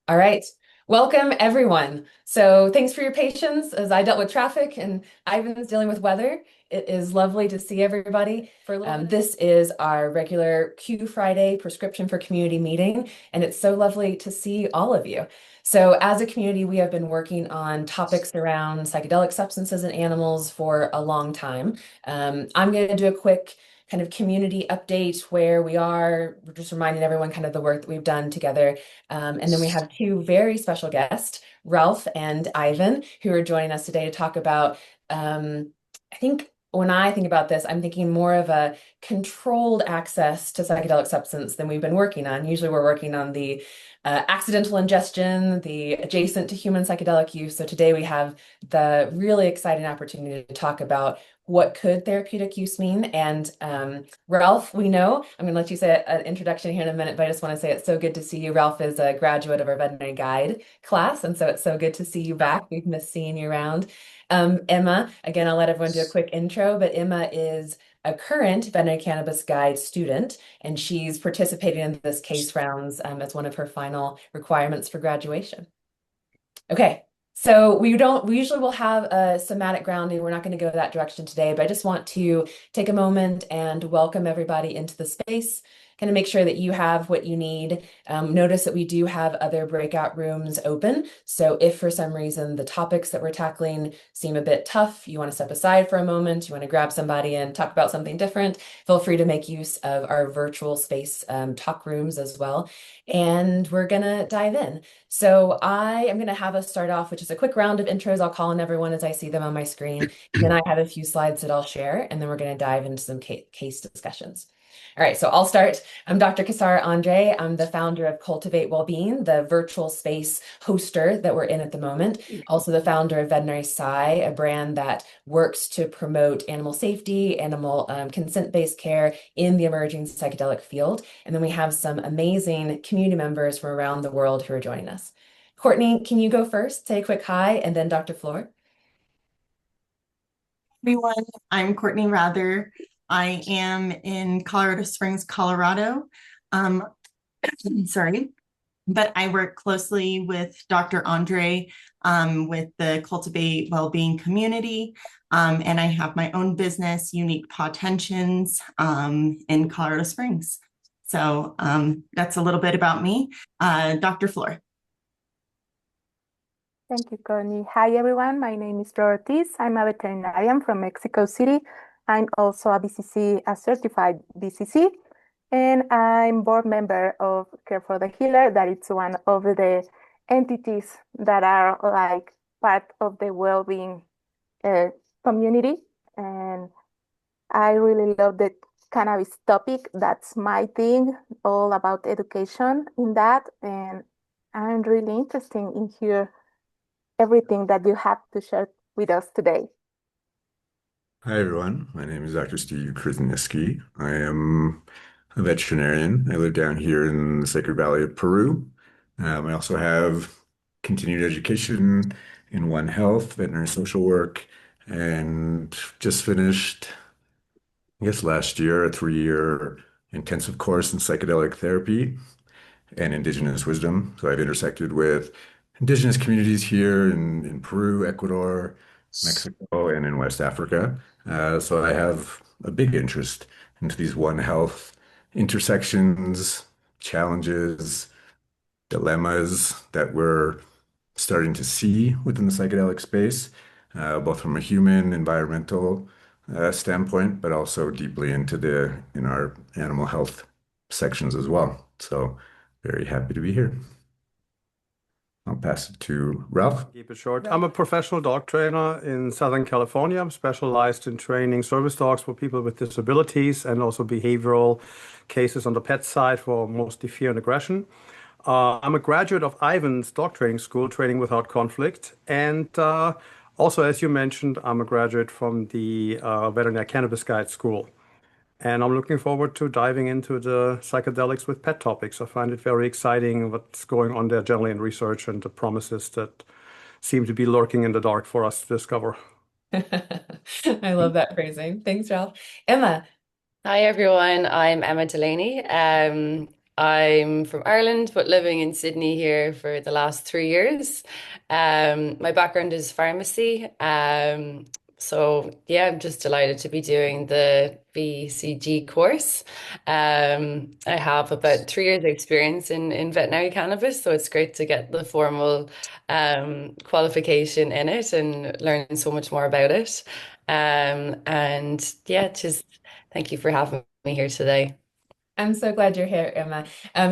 All right. Welcome, everyone. So, thanks for your patience as I dealt with traffic and Ivan's dealing with weather. It is lovely to see everybody. This is our regular Q Friday prescription for community meeting, and it's so lovely to see all of you. So, as a community, we have been working on topics around psychedelic substances and animals for a long time. I'm going to do a quick kind of community update where we are. We're just reminding everyone kind of the work that we've done together. And then we have two very special guests, Ralph and Ivan, who are joining us today to talk about, I think when I think about this, I'm thinking more of a controlled access to psychedelic substance than we've been working on. Usually we're working on the accidental ingestion, the adjacent to human psychedelic use. So today we have the really exciting opportunity to talk about what could therapeutic use mean. And Ralph, we know, I'm going to let you say an introduction here in a minute, but I just want to say it's so good to see you. Ralph is a graduate of our veterinary guide class, and so it's so good to see you back. We've missed seeing you around. Emma, again, I'll let everyone do a quick intro, but Emma is a current veterinary cannabis guide student, and she's participating in this case rounds as one of her final requirements for graduation. Okay, so we usually will have a somatic grounding. We're not going to go that direction today, but I just want to take a moment and welcome everybody into the space, kind of make sure that you have what you need. Notice that we do have other breakout rooms open. So if for some reason the topics that we're tackling seem a bit tough, you want to step aside for a moment, you want to grab somebody and talk about something different, feel free to make use of our virtual space talk rooms as well. And we're going to dive in. So I am going to have us start off with just a quick round of intros. I'll call on everyone as I see them on my screen. And then I have a few slides that I'll share, and then we're going to dive into some case discussions. All right, so I'll start. I'm Dr. Kasara Andre. I'm the founder of Cultivate Wellbeing, the virtual space hoster that we're in at the moment. Also the founder of Veterinary Psy, a brand that works to promote animal safety, animal consent-based care in the emerging psychedelic field. And then we have some amazing community members from around the world who are joining us. Courtney, can you go first? Say a quick hi, and then Dr. Floor. Everyone, I'm Courtney Rather. I am in Colorado Springs, Colorado. Sorry, but I work closely with Dr. Andre with the Cultivate Wellbeing community. And I have my own business, Unique Potentials, in Colorado Springs. So that's a little bit about me. Dr. Floor. Thank you, Courtney. Hi, everyone. My name is Flor Ortiz. I'm a veterinarian from Mexico City. I'm also a certified VPsy, and I'm board member of Care for the Healer. That is one of the entities that are like part of the well-being community. And I really love the cannabis topic. That's my thing, all about education in that. And I'm really interested in here everything that you have to share with us today. Hi, everyone. My name is Dr. Steve Krasniewski. I am a veterinarian. I live down here in the Sacred Valley of Peru. I also have continued education in One Health, veterinary social work, and just finished, I guess, last year, a 3-year intensive course in psychedelic therapy and indigenous wisdom. So I've intersected with indigenous communities here in Peru, Ecuador, Mexico, and in West Africa. So I have a big interest into these One Health intersections, challenges, dilemmas that we're starting to see within the psychedelic space, both from a human, environmental standpoint, but also deeply in our animal health sections as well. So very happy to be here. I'll pass it to Ralph. Keep it short. I'm a professional dog trainer in Southern California. I'm specialized in training service dogs for people with disabilities and also behavioral cases on the pet side for mostly fear and aggression. I'm a graduate of Ivan's dog training school, Training Without Conflict. And also, as you mentioned, I'm a graduate from the Veterinary Cannabis Guide School. And I'm looking forward to diving into the psychedelics with pet topics. I find it very exciting what's going on there generally in research and the promises that seem to be lurking in the dark for us to discover. I love that phrasing. Thanks, Ralph. Emma. Hi, everyone. I'm Emma Delaney. I'm from Ireland, but living in Sydney here for the last 3 years. My background is pharmacy. So yeah, I'm just delighted to be doing the VCG course. I have about 3 years experience in veterinary cannabis, so it's great to get the formal qualification in it and learn so much more about it. And yeah, just thank you for having me here today. I'm so glad you're here, Emma.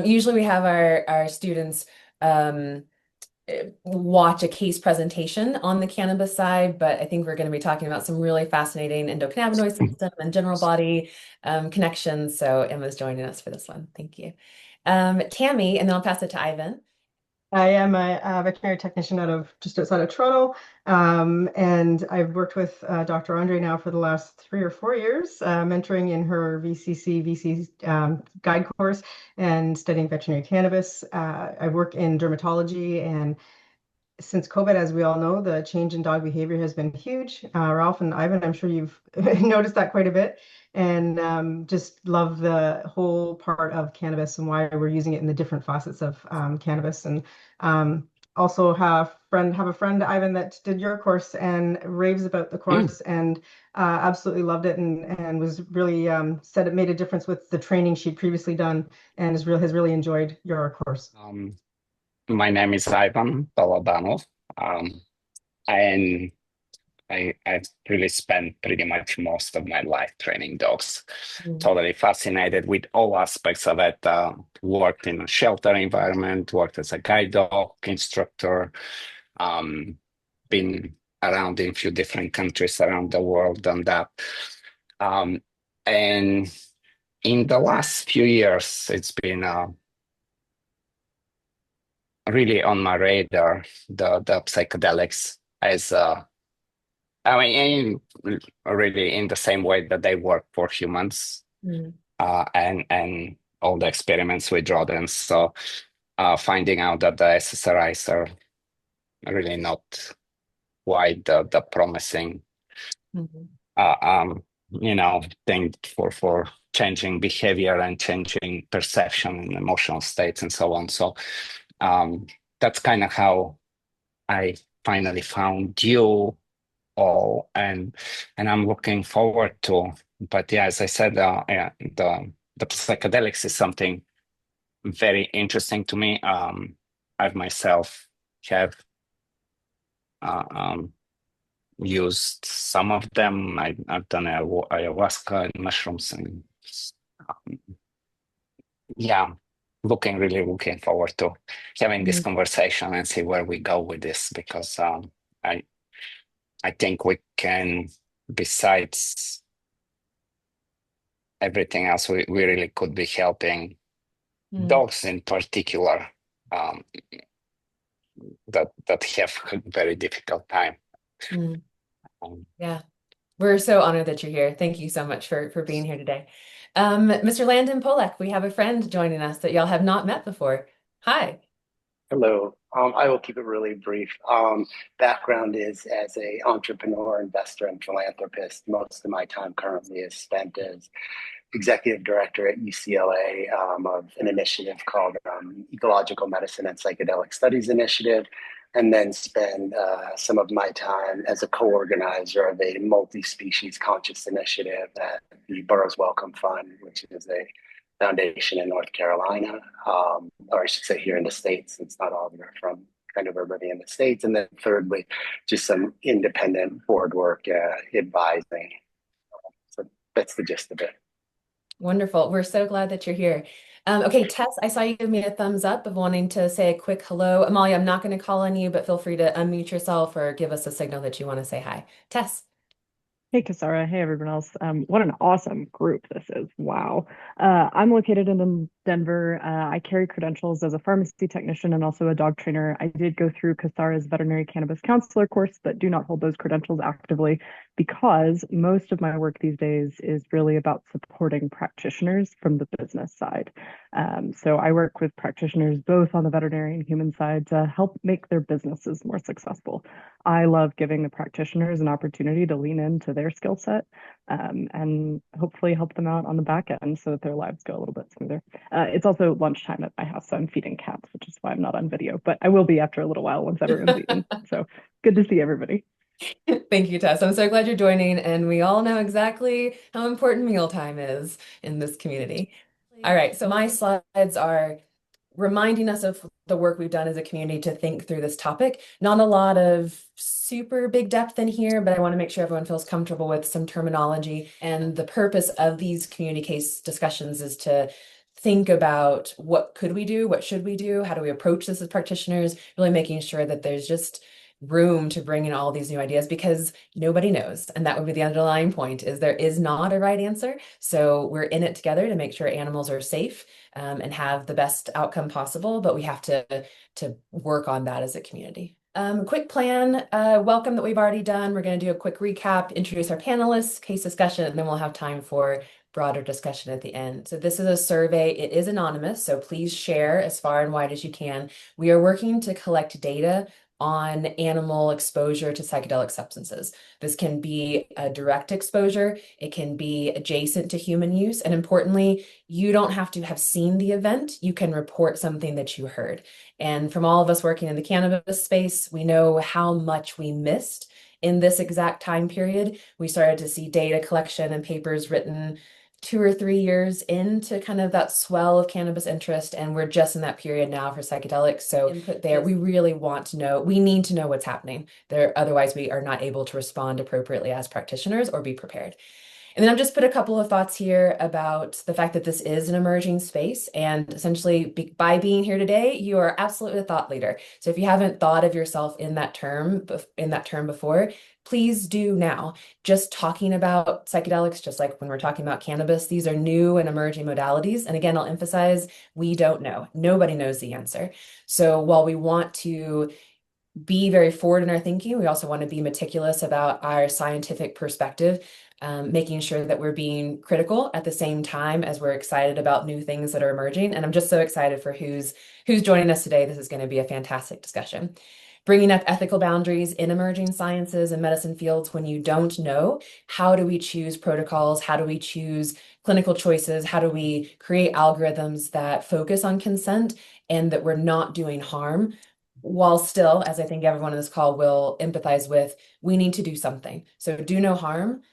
Usually we have our students um, watch a case presentation on the cannabis side, but I think we're going to be talking about some really fascinating endocannabinoid system and general body connections. So Emma's joining us for this one. Thank you. Tammy, and then I'll pass it to Ivan. I am a veterinary technician out of just outside of Toronto, and I've worked with Dr. Andre now for the last 3 or 4 years, mentoring in her VC guide course and studying veterinary cannabis. I work in dermatology, and since COVID, as we all know, the change in dog behavior has been huge. Ralph and Ivan, I'm sure you've noticed that quite a bit, and just love the whole part of cannabis and why we're using it in the different facets of cannabis. And also have a friend, Ivan, that did your course and raves about the course and absolutely loved it and was really said it made a difference with the training she'd previously done and has really enjoyed your course. My name is Ivan Balabanov, and I've really spent pretty much most of my life training dogs. Totally fascinated with all aspects of it. Worked in a shelter environment, worked as a guide dog instructor, been around in a few different countries around the world, done that. And in the last few years, it's been really on my radar, the psychedelics as I mean, really in the same way that they work for humans, and all the experiments with rodents. So finding out that the SSRIs are really not quite the promising, thing for changing behavior and changing perception and emotional states and so on. So that's kind of how I finally found you all, and I'm looking forward to. But yeah, as I said, yeah, the psychedelics is something very interesting to me. I've myself have used some of them. I've done ayahuasca and mushrooms, and yeah, really looking forward to having this conversation and see where we go with this, because I think we can, besides everything else, we really could be helping dogs in particular, that have a very difficult time. Yeah, we're so honored that you're here. Thank you so much for being here today. Mr. Landon Polak, we have a friend joining us that y'all have not met before. Hi. Hello. I will keep it really brief. Background is as a entrepreneur, investor, and philanthropist. Most of my time currently is spent as executive director at UCLA of an initiative called Ecological Medicine and Psychedelic Studies Initiative, and then spend some of my time as a co-organizer of a multi-species conscious initiative at the Burroughs Wellcome Fund, which is a foundation in North Carolina, or I should say here in the States, since not all of them are from kind of living in the States. And then thirdly, just some independent board work advising. So that's the gist of it. Wonderful. We're so glad that you're here. Okay, Tess, I saw you give me a thumbs up of wanting to say a quick hello. Amalia, I'm not going to call on you, but feel free to unmute yourself or give us a signal that you want to say hi. Tess. Hey, Kasara. Hey, everyone else. What an awesome group this is. Wow. I'm located in Denver. I carry credentials as a pharmacy technician and also a dog trainer. I did go through Kasara's veterinary cannabis counselor course, but do not hold those credentials actively because most of my work these days is really about supporting practitioners from the business side. So I work with practitioners both on the veterinary and human side to help make their businesses more successful. I love giving the practitioners an opportunity to lean into their skill set, and hopefully help them out on the back end so that their lives go a little bit smoother. It's also lunchtime at my house, so I'm feeding cats, which is why I'm not on video, but I will be after a little while once everyone's eaten. So good to see everybody. Thank you, Tess. I'm so glad you're joining, and we all know exactly how important mealtime is in this community. All right, so my slides are reminding us of the work we've done as a community to think through this topic. Not a lot of super big depth in here, but I want to make sure everyone feels comfortable with some terminology. And the purpose of these community case discussions is to think about what could we do, what should we do, how do we approach this as practitioners, really making sure that there's just room to bring in all these new ideas because nobody knows. And that would be the underlying point is there is not a right answer. So we're in it together to make sure animals are safe and have the best outcome possible, but we have to work on that as a community. Quick plan, welcome that we've already done. We're going to do a quick recap, introduce our panelists, case discussion, and then we'll have time for broader discussion at the end. So this is a survey. It is anonymous, so please share as far and wide as you can. We are working to collect data on animal exposure to psychedelic substances. This can be a direct exposure, it can be adjacent to human use, and importantly, you don't have to have seen the event, you can report something that you heard. And from all of us working in the cannabis space, we know how much we missed in this exact time period. We started to see data collection and papers written 2 or 3 years into kind of that swell of cannabis interest, and we're just in that period now for psychedelics. So input there, we really want to know, we need to know what's happening there. Otherwise, we are not able to respond appropriately as practitioners or be prepared. And then I've just put a couple of thoughts here about the fact that this is an emerging space. And essentially, by being here today, you are absolutely a thought leader. So if you haven't thought of yourself in that term before, please do now. Just talking about psychedelics, just like when we're talking about cannabis, these are new and emerging modalities. And again, I'll emphasize, we don't know. Nobody knows the answer. So while we want to be very forward in our thinking, we also want to be meticulous about our scientific perspective, making sure that we're being critical at the same time as we're excited about new things that are emerging. And I'm just so excited for who's joining us today. This is going to be a fantastic discussion. Bringing up ethical boundaries in emerging sciences and medicine fields when you don't know, how do we choose protocols? How do we choose clinical choices? How do we create algorithms that focus on consent and that we're not doing harm? While still, as I think everyone on this call will empathize with, we need to do something. So do no harm,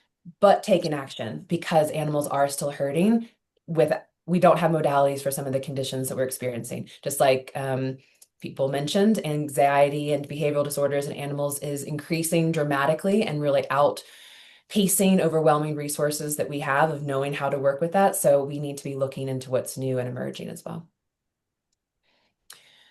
but take an action because animals are still hurting. We don't have modalities for some of the conditions that we're experiencing. Just like people mentioned, anxiety and behavioral disorders in animals is increasing dramatically and really outpacing overwhelming resources that we have of knowing how to work with that. So we need to be looking into what's new and emerging as well.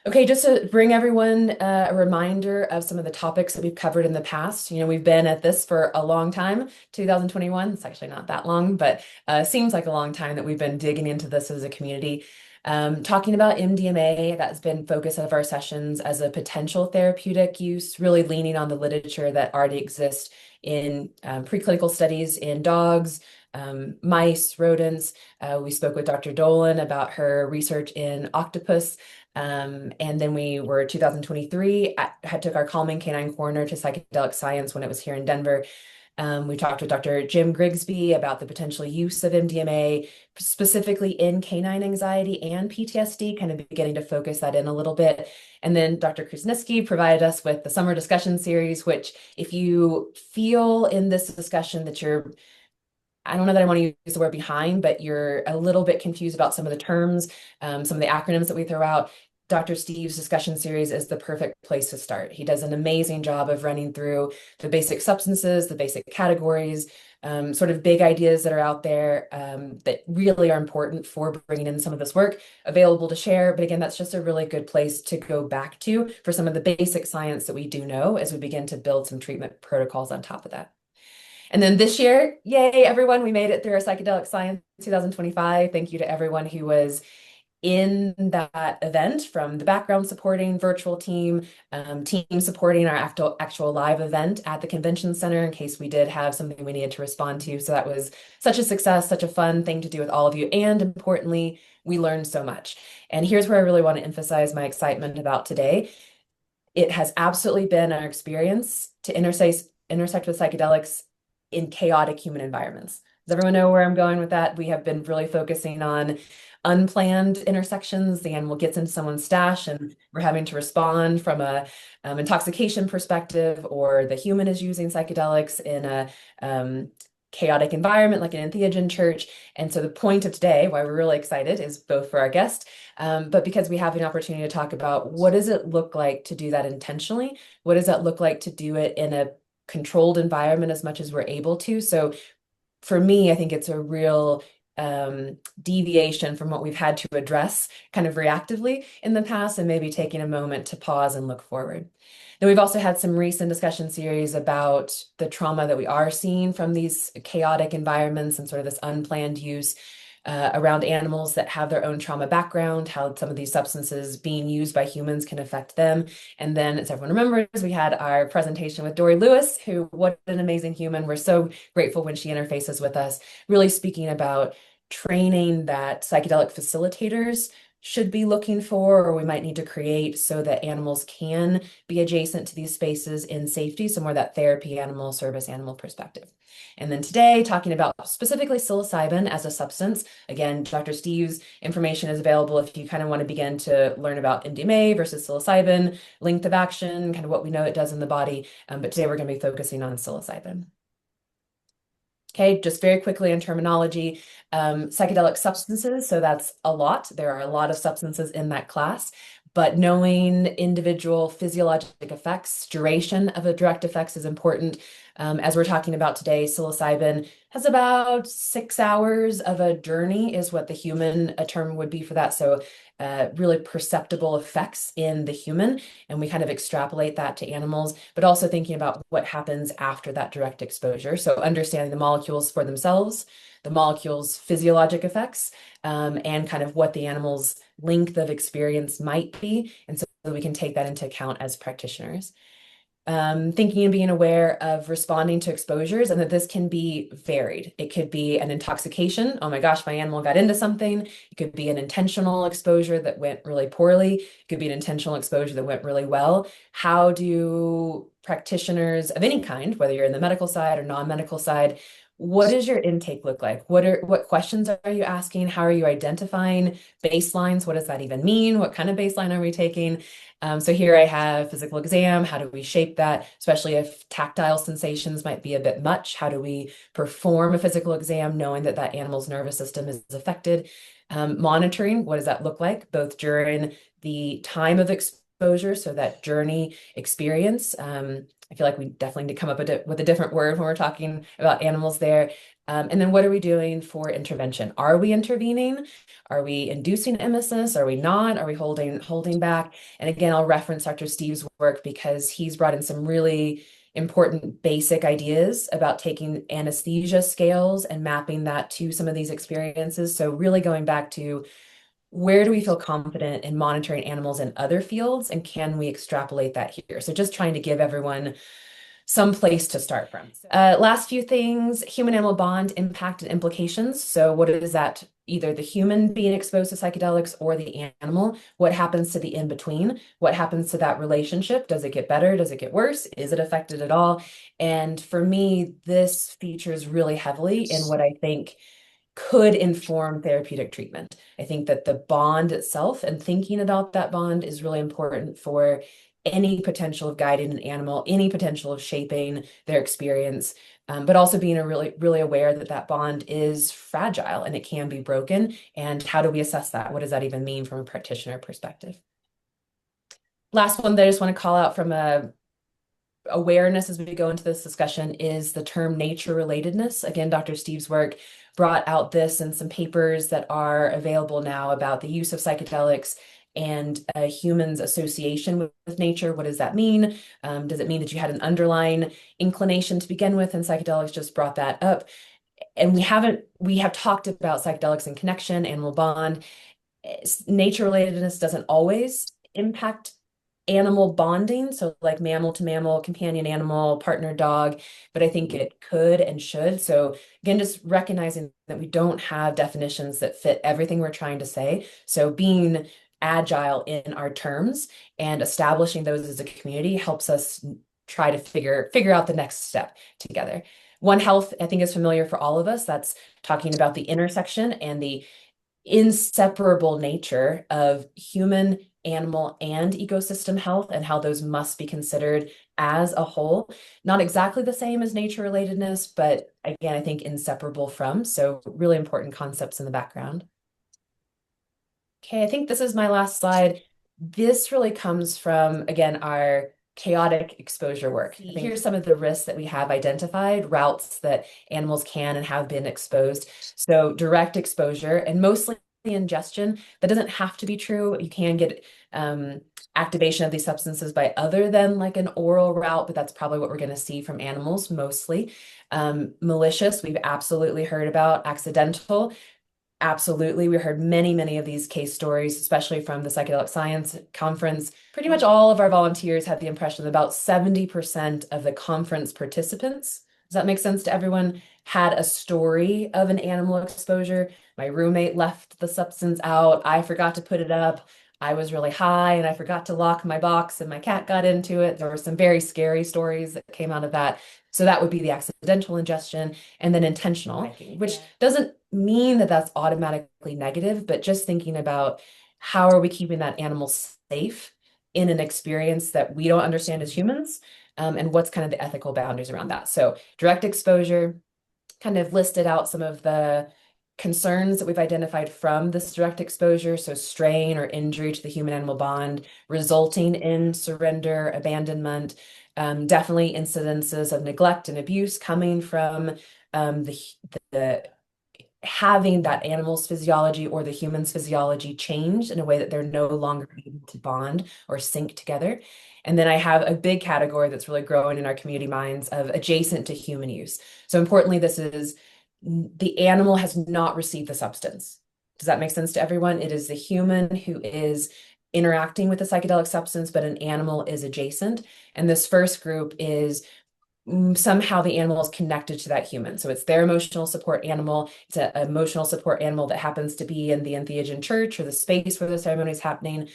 Okay, just to bring everyone a reminder of some of the topics that we've covered in the past. You know, we've been at this for a long time, 2021. It's actually not that long, but seems like a long time that we've been digging into this as a community. Talking about MDMA, that's been focus of our sessions as a potential therapeutic use, really leaning on the literature that already exists in preclinical studies in dogs, mice, rodents. We spoke with Dr. Dolan about her research in octopus. And then we were 2023, took our Calming Canine Corner to psychedelic science when it was here in Denver. We talked with Dr. Jim Grigsby about the potential use of MDMA, specifically in canine anxiety and PTSD, kind of beginning to focus that in a little bit. And then Dr. Krusniski provided us with the summer discussion series, which if you feel in this discussion that I don't know that I want to use the word behind, but you're a little bit confused about some of the terms, some of the acronyms that we throw out, Dr. Steve's discussion series is the perfect place to start. He does an amazing job of running through the basic substances, the basic categories, sort of big ideas that are out there that really are important for bringing in some of this work available to share. But again, that's just a really good place to go back to for some of the basic science that we do know as we begin to build some treatment protocols on top of that. And then this year, yay, everyone, we made it through our Psychedelic Science 2025. Thank you to everyone who was in that event, from the background supporting virtual team, team supporting our actual live event at the convention center in case we did have something we needed to respond to. So that was such a success, such a fun thing to do with all of you. And importantly, we learned so much. And here's where I really want to emphasize my excitement about today. It has absolutely been our experience to intersect with psychedelics in chaotic human environments. Does everyone know where I'm going with that? We have been really focusing on unplanned intersections. The animal gets into someone's stash and we're having to respond from a intoxication perspective, or the human is using psychedelics in a chaotic environment like an entheogen church. And so the point of today, why we're really excited, is both for our guest, but because we have an opportunity to talk about what does it look like to do that intentionally? What does that look like to do it in a controlled environment as much as we're able to? So for me, I think it's a real deviation from what we've had to address kind of reactively in the past, and maybe taking a moment to pause and look forward. Then we've also had some recent discussion series about the trauma that we are seeing from these chaotic environments and sort of this unplanned use around animals that have their own trauma background, how some of these substances being used by humans can affect them. And then, as everyone remembers, we had our presentation with Dory Lewis, who, what an amazing human. We're so grateful when she interfaces with us, really speaking about training that psychedelic facilitators should be looking for, or we might need to create, so that animals can be adjacent to these spaces in safety, so more that therapy animal, service animal perspective. And then today, talking about specifically psilocybin as a substance. Again, Dr. Steve's information is available if you kind of want to begin to learn about MDMA versus psilocybin, length of action, kind of what we know it does in the body. But today we're going to be focusing on psilocybin. Okay, just very quickly in terminology, psychedelic substances. So that's a lot. There are a lot of substances in that class, but knowing individual physiologic effects, duration of the direct effects is important. As we're talking about today, psilocybin has about 6 hours of a journey is what the human term would be for that. So really perceptible effects in the human, and we kind of extrapolate that to animals, but also thinking about what happens after that direct exposure. So understanding the molecules for themselves, the molecules' physiologic effects, and kind of what the animal's length of experience might be. And so we can take that into account as practitioners. Thinking and being aware of responding to exposures, and that this can be varied. It could be an intoxication. Oh my gosh, my animal got into something. It could be an intentional exposure that went really poorly. It could be an intentional exposure that went really well. How do practitioners of any kind, whether you're in the medical side or non-medical side, what does your intake look like? What questions are you asking? How are you identifying baselines? What does that even mean? What kind of baseline are we taking? So here I have physical exam. How do we shape that? Especially if tactile sensations might be a bit much. How do we perform a physical exam knowing that that animal's nervous system is affected? Monitoring, what does that look like, both during the time of exposure, so that journey experience. I feel like we definitely need to come up with a different word when we're talking about animals there. And then what are we doing for intervention? Are we intervening? Are we inducing emesis? Are we not? Are we holding back? And again, I'll reference Dr. Steve's work because he's brought in some really important basic ideas about taking anesthesia scales and mapping that to some of these experiences. So really going back to, where do we feel confident in monitoring animals in other fields, and can we extrapolate that here? So just trying to give everyone some place to start from. Last few things, human-animal bond impact and implications. So what is that? Either the human being exposed to psychedelics or the animal. What happens to the in-between? What happens to that relationship? Does it get better? Does it get worse? Is it affected at all? And for me, this features really heavily in what I think could inform therapeutic treatment. I think that the bond itself and thinking about that bond is really important for any potential of guiding an animal, any potential of shaping their experience, but also being really aware that that bond is fragile and it can be broken. And how do we assess that? What does that even mean from a practitioner perspective? Last one that I just want to call out from a awareness as we go into this discussion is the term nature relatedness. Again, Dr. Steve's work brought out this and some papers that are available now about the use of psychedelics and a human's association with nature. What does that mean? Does it mean that you had an underlying inclination to begin with, and psychedelics just brought that up? And we have talked about psychedelics and connection, animal bond. Nature relatedness doesn't always impact animal bonding, so like mammal to mammal, companion animal, partner dog, but I think it could and should. So again, just recognizing that we don't have definitions that fit everything we're trying to say. So being agile in our terms and establishing those as a community helps us try to figure out the next step together. One Health, I think, is familiar for all of us. That's talking about the intersection and the inseparable nature of human, animal, and ecosystem health and how those must be considered as a whole. Not exactly the same as nature relatedness, but again, I think inseparable from. So really important concepts in the background. Okay, I think this is my last slide. This really comes from, again, our chaotic exposure work. Here's some of the risks that we have identified, routes that animals can and have been exposed. So direct exposure and mostly ingestion. That doesn't have to be true. You can get activation of these substances by other than like an oral route, but that's probably what we're going to see from animals mostly. Malicious, we've absolutely heard about. Accidental, absolutely. We heard many, many of these case stories, especially from the Psychedelic Science Conference. Pretty much all of our volunteers had the impression that about 70% of the conference participants, does that make sense to everyone, had a story of an animal exposure. My roommate left the substance out. I forgot to put it up. I was really high and I forgot to lock my box and my cat got into it. There were some very scary stories that came out of that. So that would be the accidental ingestion, and then intentional, which doesn't mean that that's automatically negative, but just thinking about how are we keeping that animal safe in an experience that we don't understand as humans, and what's kind of the ethical boundaries around that. So direct exposure, kind of listed out some of the concerns that we've identified from this direct exposure. So strain or injury to the human-animal bond resulting in surrender, abandonment, definitely incidences of neglect and abuse coming from the having that animal's physiology or the human's physiology change in a way that they're no longer able to bond or sync together. And then I have a big category that's really growing in our community minds of adjacent to human use. So importantly, this is the animal has not received the substance. Does that make sense to everyone? It is the human who is interacting with the psychedelic substance, but an animal is adjacent. And this first group is somehow the animal is connected to that human. So it's their emotional support animal. It's an emotional support animal that happens to be in the entheogen church or the space where the ceremony is happening.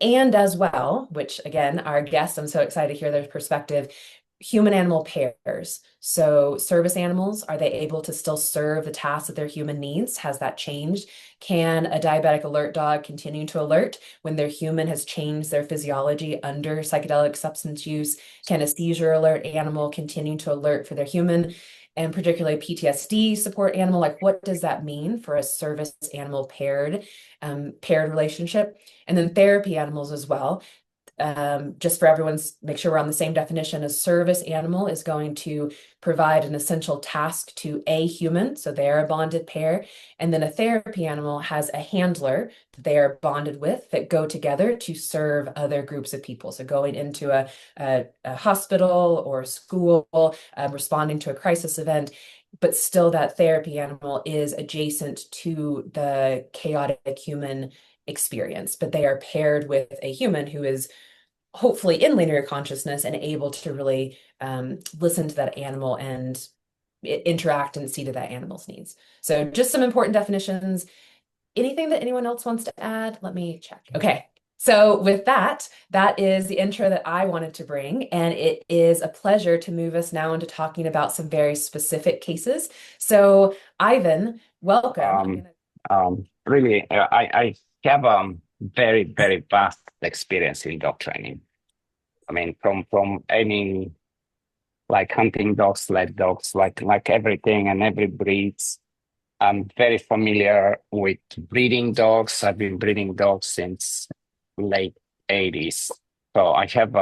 And as well, which again, our guests, I'm so excited to hear their perspective, human-animal pairs. So service animals, are they able to still serve the tasks that their human needs? Has that changed? Can a diabetic alert dog continue to alert when their human has changed their physiology under psychedelic substance use? Can a seizure alert animal continue to alert for their human? And particularly PTSD support animal, like what does that mean for a service animal paired relationship? And then therapy animals as well. Just for everyone's, make sure we're on the same definition. A service animal is going to provide an essential task to a human, so they're a bonded pair. And then a therapy animal has a handler that they are bonded with that go together to serve other groups of people. So going into a hospital or school, responding to a crisis event, but still that therapy animal is adjacent to the chaotic human experience, but they are paired with a human who is hopefully in linear consciousness and able to really listen to that animal and interact and see to that animal's needs. So just some important definitions. Anything that anyone else wants to add? Let me check. Okay. So with that, that is the intro that I wanted to bring, and it is a pleasure to move us now into talking about some very specific cases. So Ivan, welcome. Really, I have very, very vast experience in dog training. I mean, from aiming, like hunting dogs, sled dogs, like everything and every breeds. I'm very familiar with breeding dogs. I've been breeding dogs since late 80s. So I have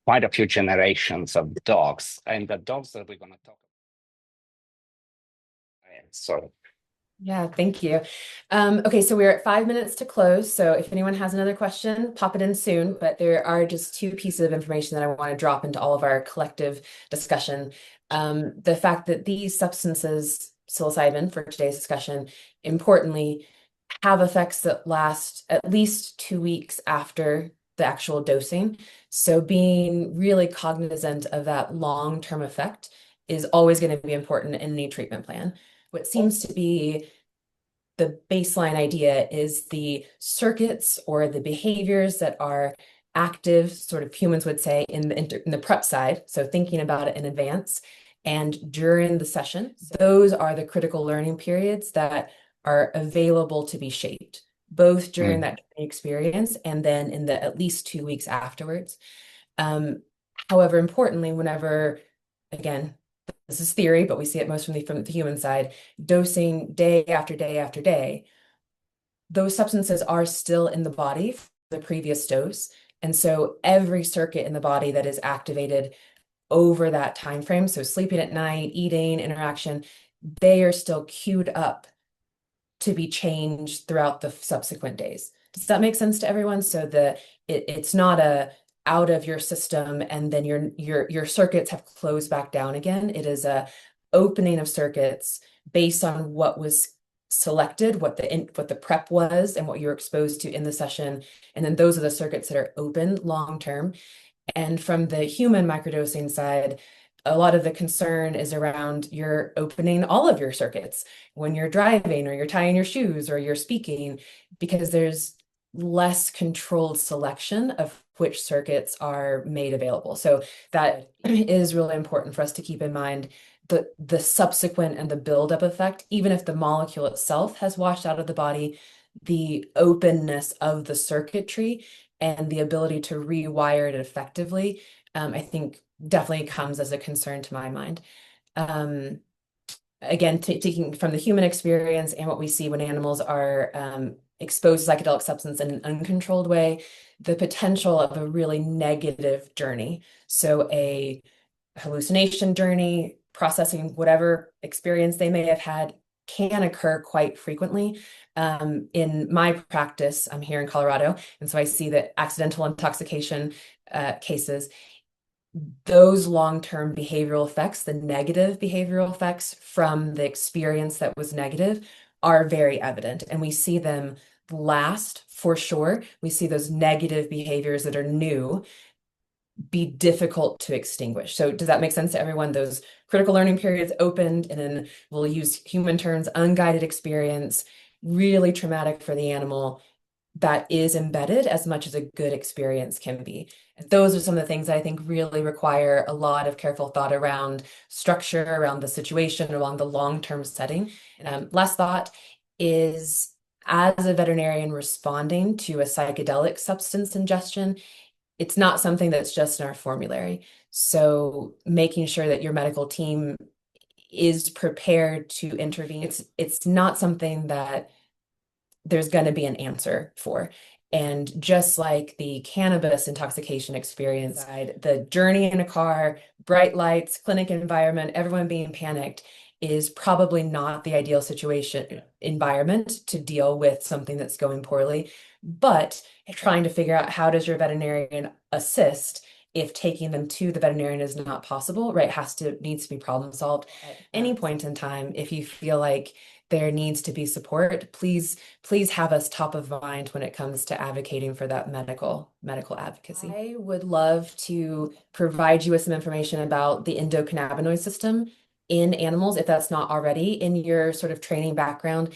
quite a few generations of dogs, and the dogs that we're going to talk about. So yeah, thank you. Okay, so we're at 5 minutes to close. So if anyone has another question, pop it in soon. But there are just two pieces of information that I want to drop into all of our collective discussion. The fact that these substances, psilocybin for today's discussion, importantly, have effects that last at least 2 weeks after the actual dosing. So being really cognizant of that long-term effect is always going to be important in any treatment plan. What seems to be the baseline idea is the circuits or the behaviors that are active, sort of humans would say, in the prep side, so thinking about it in advance, and during the session. Those are the critical learning periods that are available to be shaped, both during that experience and then in the at least 2 weeks afterwards. However, importantly, whenever, again, this is theory, but we see it most from the human side, dosing day after day after day, those substances are still in the body from the previous dose. And so every circuit in the body that is activated over that time frame, so sleeping at night, eating, interaction, they are still queued up to be changed throughout the subsequent days. Does that make sense to everyone? So it's not a out of your system and then your circuits have closed back down again. It is a opening of circuits based on what was selected, what the prep was, and what you're exposed to in the session. And then those are the circuits that are open long term. And from the human microdosing side, a lot of the concern is around you're opening all of your circuits when you're driving or you're tying your shoes or you're speaking, because there's less controlled selection of which circuits are made available. So that is really important for us to keep in mind. The subsequent and the buildup effect, even if the molecule itself has washed out of the body, the openness of the circuitry and the ability to rewire it effectively, I think definitely comes as a concern to my mind. Again, taking from the human experience and what we see when animals are exposed to psychedelic substance in an uncontrolled way, the potential of a really negative journey. So a hallucination journey, processing whatever experience they may have had can occur quite frequently. In my practice, I'm here in Colorado, and so I see that accidental intoxication cases, those long-term behavioral effects, the negative behavioral effects from the experience that was negative, are very evident, and we see them last for sure. We see those negative behaviors that are new be difficult to extinguish. So does that make sense to everyone? Those critical learning periods opened, and then we'll use human terms, unguided experience, really traumatic for the animal, that is embedded as much as a good experience can be. And those are some of the things that I think really require a lot of careful thought around structure, around the situation, around the long-term setting. Last thought is, as a veterinarian responding to a psychedelic substance ingestion, it's not something that's just in our formulary. So making sure that your medical team is prepared to intervene. It's not something that there's going to be an answer for. And just like the cannabis intoxication experience side, the journey in a car, bright lights, clinic environment, everyone being panicked is probably not the ideal environment to deal with something that's going poorly. But trying to figure out, how does your veterinarian assist if taking them to the veterinarian is not possible, right? Needs to be problem solved at any point in time. If you feel like there needs to be support, please have us top of mind when it comes to advocating for that medical advocacy. I would love to provide you with some information about the endocannabinoid system in animals, if that's not already in your sort of training background.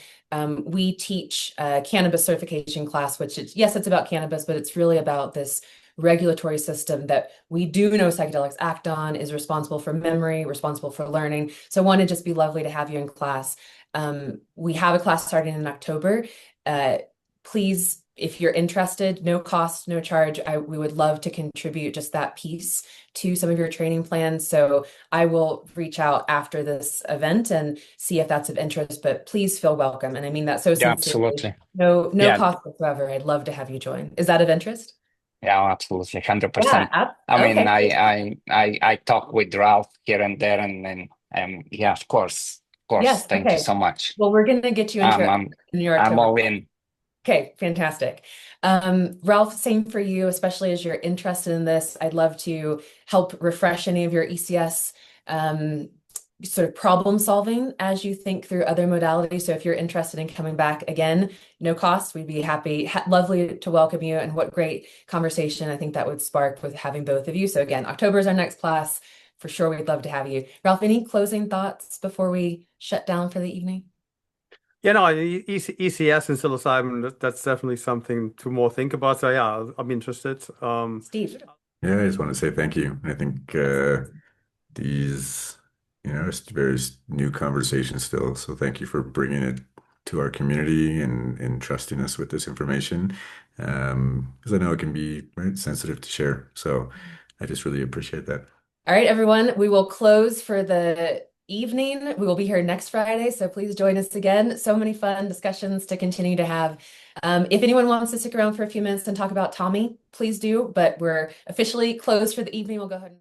We teach a cannabis certification class, which is, yes, it's about cannabis, but it's really about this regulatory system that we do know psychedelics act on, is responsible for memory, responsible for learning. So I want to just be lovely to have you in class. We have a class starting in October. Please, if you're interested, no cost, no charge, we would love to contribute just that piece to some of your training plans. So I will reach out after this event and see if that's of interest, but please feel welcome. And I mean that so Yeah, sincerely. absolutely. No Yeah. cost whatsoever. I'd love to have you join. Is that of interest? Yeah, absolutely, 100%. I mean, Okay. I talk with Ralph here and there, and yeah, of course. Yes. Thank you Okay. so much. Well, we're going to get you into your I'm October. all in. Okay, fantastic. Ralph, same for you, especially as you're interested in this. I'd love to help refresh any of your ECS sort of problem solving as you think through other modalities. So if you're interested in coming back again, no cost, we'd be lovely to welcome you. And what great conversation I think that would spark with having both of you. So again, October is our next class. For sure, we'd love to have you. Ralph, any closing thoughts before we shut down for the evening? Yeah, no, ECS and psilocybin, that's definitely something to more think about. So yeah, I'm interested. Steve. Yeah, I just want to say thank you. I think these it's a very new conversation still. So thank you for bringing it to our community and trusting us with this information. Because I know it can be right, sensitive to share. So I just really appreciate that. All right, everyone, we will close for the evening. We will be here next Friday, so please join us again. So many fun discussions to continue to have. If anyone wants to stick around for a few minutes and talk about Tommy, please do, but we're officially closed for the evening. We'll go ahead and